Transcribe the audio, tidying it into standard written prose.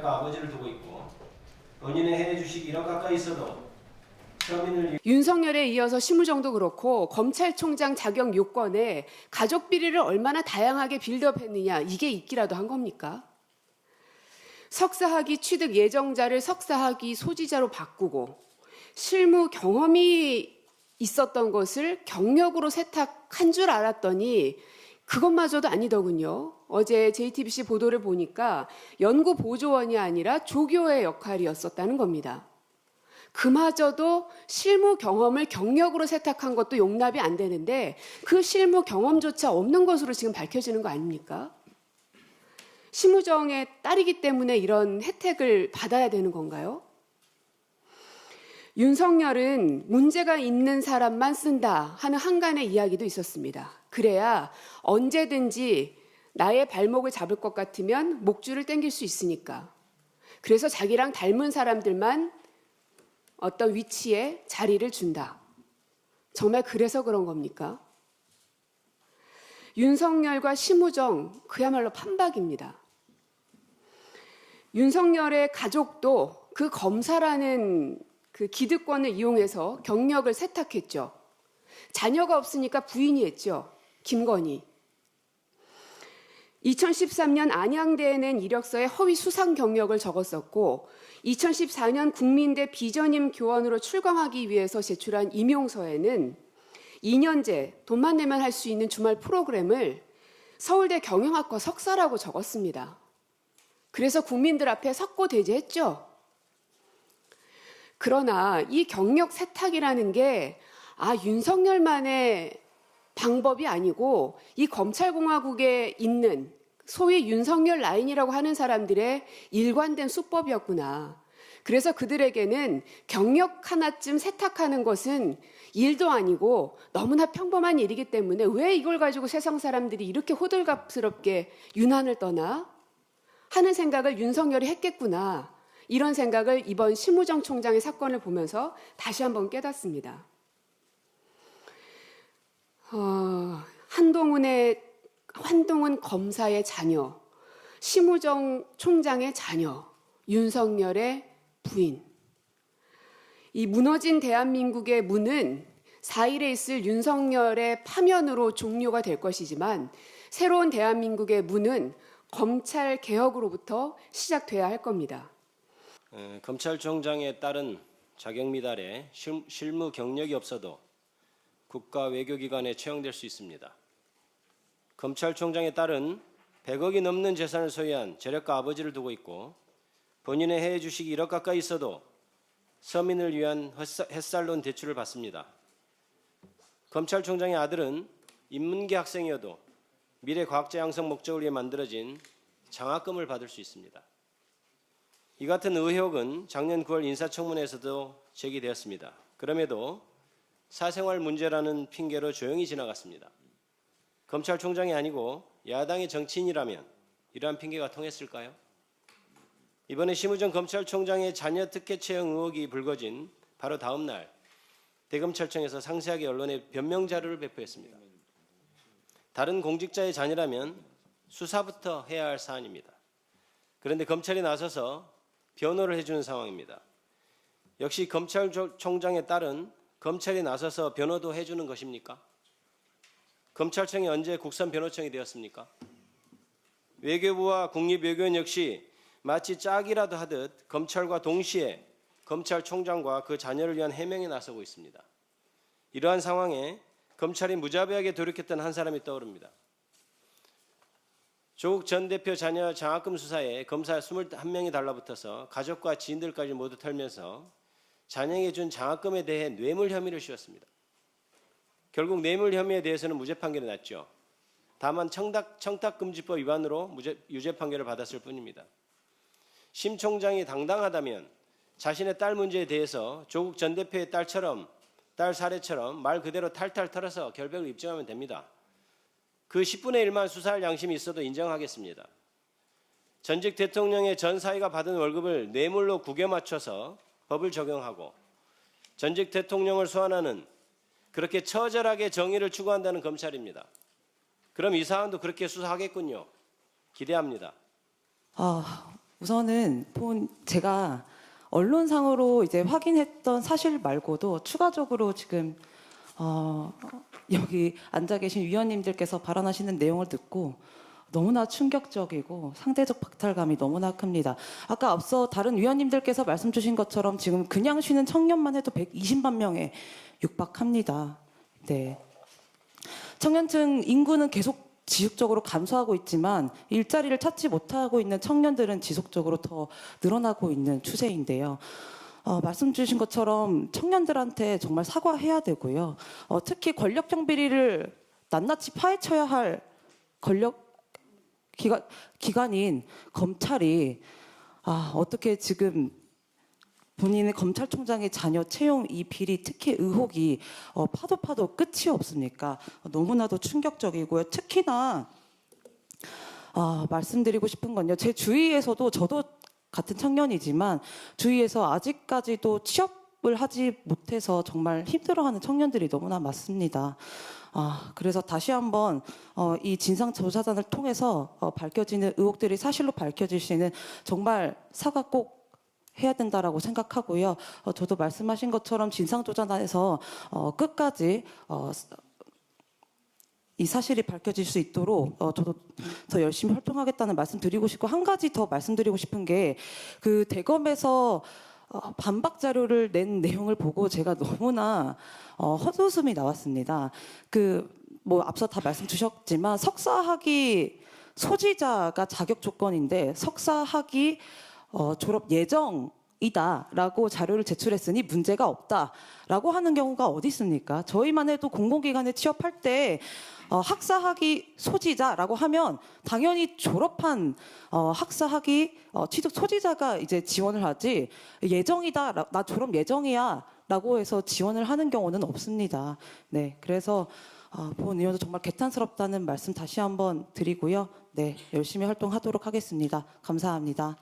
재력가 아버지를 두고 있고 본인의 해외 주식이 1억 가까이 있어도 서민을 윤석열에 이어서 심우정도 그렇고 검찰총장 자격 요건에 가족 비리를 얼마나 다양하게 빌드업했느냐 이게 있기라도 한 겁니까? 석사학위 취득 예정자를 석사학위 소지자로 바꾸고 실무 경험이 있었던 것을 경력으로 세탁한 줄 알았더니 그것마저도 아니더군요. 어제 JTBC 보도를 보니까 연구보조원이 아니라 조교의 역할이었었다는 겁니다. 그마저도 실무 경험을 경력으로 세탁한 것도 용납이 안 되는데 그 실무 경험조차 없는 것으로 지금 밝혀지는 거 아닙니까? 심우정의 딸이기 때문에 이런 혜택을 받아야 되는 건가요? 윤석열은 문제가 있는 사람만 쓴다 하는 한간의 이야기도 있었습니다. 그래야 언제든지 나의 발목을 잡을 것 같으면 목줄을 당길 수 있으니까. 그래서 자기랑 닮은 사람들만 어떤 위치에 자리를 준다. 정말 그래서 그런 겁니까? 윤석열과 심우정 그야말로 판박입니다. 윤석열의 가족도 그 검사라는 그 기득권을 이용해서 경력을 세탁했죠. 자녀가 없으니까 부인이 했죠. 김건희. 2013년 안양대에 낸 이력서에 허위 수상 경력을 적었었고 2014년 국민대 비전임 교원으로 출강하기 위해서 제출한 임용서에는 2년제 돈만 내면 할 수 있는 주말 프로그램을 서울대 경영학과 석사라고 적었습니다. 그래서 국민들 앞에 석고대죄했죠. 그러나 이 경력 세탁이라는 게 윤석열만의 방법이 아니고 이 검찰공화국에 있는 소위 윤석열 라인이라고 하는 사람들의 일관된 수법이었구나. 그래서 그들에게는 경력 하나쯤 세탁하는 것은 일도 아니고 너무나 평범한 일이기 때문에 왜 이걸 가지고 세상 사람들이 이렇게 호들갑스럽게 유난을 떠나? 하는 생각을 윤석열이 했겠구나. 이런 생각을 이번 심우정 총장의 사건을 보면서 다시 한번 깨닫습니다. 한동훈 검사의 자녀, 심우정 총장의 자녀, 윤석열의 부인. 이 무너진 대한민국의 문은 4일에 있을 윤석열의 파면으로 종료가 될 것이지만 새로운 대한민국의 문은 검찰 개혁으로부터 시작돼야 할 겁니다. 검찰총장의 딸은 자격 미달에 실무 경력이 없어도 국가 외교기관에 채용될 수 있습니다. 검찰총장의 딸은 100억이 넘는 재산을 소유한 재력가 아버지를 두고 있고 본인의 해외 주식이 1억 가까이 있어도 서민을 위한 햇살론 대출을 받습니다. 검찰총장의 아들은 인문계 학생이어도 미래 과학자 양성 목적을 위해 만들어진 장학금을 받을 수 있습니다. 이 같은 의혹은 작년 9월 인사청문회에서도 제기되었습니다. 그럼에도 사생활 문제라는 핑계로 조용히 지나갔습니다. 검찰총장이 아니고 야당의 정치인이라면 이러한 핑계가 통했을까요? 이번에 심우정 검찰총장의 자녀 특혜 채용 의혹이 불거진 바로 다음 날 대검찰청에서 상세하게 언론에 변명 자료를 배포했습니다. 다른 공직자의 자녀라면 수사부터 해야 할 사안입니다. 그런데 검찰이 나서서 변호를 해주는 상황입니다. 역시 검찰총장의 딸은 검찰이 나서서 변호도 해주는 것입니까? 검찰청이 언제 국선변호청이 되었습니까? 외교부와 국립외교원 역시 마치 짝이라도 하듯 검찰과 동시에 검찰총장과 그 자녀를 위한 해명에 나서고 있습니다. 이러한 상황에 검찰이 무자비하게 돌이켰던 한 사람이 떠오릅니다. 조국 전 대표 자녀 장학금 수사에 검사 21명이 달라붙어서 가족과 지인들까지 모두 털면서 자녀에게 준 장학금에 대해 뇌물 혐의를 씌웠습니다. 결국 뇌물 혐의에 대해서는 무죄 판결이 났죠. 다만 청탁금지법 위반으로 유죄 판결을 받았을 뿐입니다. 심 총장이 당당하다면 자신의 딸 문제에 대해서 조국 전 대표의 딸 사례처럼 말 그대로 탈탈 털어서 결백을 입증하면 됩니다. 그 10분의 1만 수사할 양심이 있어도 인정하겠습니다. 전직 대통령의 전 사위가 받은 월급을 뇌물로 국에 맞춰서 법을 적용하고 전직 대통령을 소환하는 그렇게 처절하게 정의를 추구한다는 검찰입니다. 그럼 이 사안도 그렇게 수사하겠군요. 기대합니다. 우선은 제가 언론상으로 이제 확인했던 사실 말고도 추가적으로 지금 여기 앉아 계신 위원님들께서 발언하시는 내용을 듣고 너무나 충격적이고 상대적 박탈감이 너무나 큽니다. 아까 앞서 다른 위원님들께서 말씀 주신 것처럼 지금 그냥 쉬는 청년만 해도 120만 명에 육박합니다. 네. 청년층 인구는 계속 지속적으로 감소하고 있지만 일자리를 찾지 못하고 있는 청년들은 지속적으로 더 늘어나고 있는 추세인데요. 말씀 주신 것처럼 청년들한테 정말 사과해야 되고요. 특히 권력형 비리를 낱낱이 파헤쳐야 할 기관인 검찰이 어떻게 지금 본인의 검찰총장의 자녀 채용 이 비리 특히 의혹이 파도 끝이 없습니까? 너무나도 충격적이고요. 특히나 말씀드리고 싶은 건요. 제 주위에서도 저도 같은 청년이지만 주위에서 아직까지도 취업을 하지 못해서 정말 힘들어하는 청년들이 너무나 많습니다. 그래서 다시 한번 이 진상조사단을 통해서 밝혀지는 의혹들이 사실로 밝혀질 수 있는 정말 사과 꼭 해야 된다라고 생각하고요. 저도 말씀하신 것처럼 진상조사단에서 끝까지 이 사실이 밝혀질 수 있도록 저도 더 열심히 활동하겠다는 말씀 드리고 싶고, 한 가지 더 말씀드리고 싶은 게 그 대검에서 반박 자료를 낸 내용을 보고 제가 너무나 헛웃음이 나왔습니다. 앞서 다 말씀 주셨지만 석사학위 소지자가 자격 조건인데 석사학위 졸업 예정이다라고 자료를 제출했으니 문제가 없다라고 하는 경우가 어디 있습니까? 저희만 해도 공공기관에 취업할 때 학사학위 소지자라고 하면 당연히 졸업한 학사학위 취득 소지자가 이제 지원을 하지, 예정이다, 나 졸업 예정이야라고 해서 지원을 하는 경우는 없습니다. 네, 그래서 본 의원도 정말 개탄스럽다는 말씀 다시 한번 드리고요. 네, 열심히 활동하도록 하겠습니다. 감사합니다.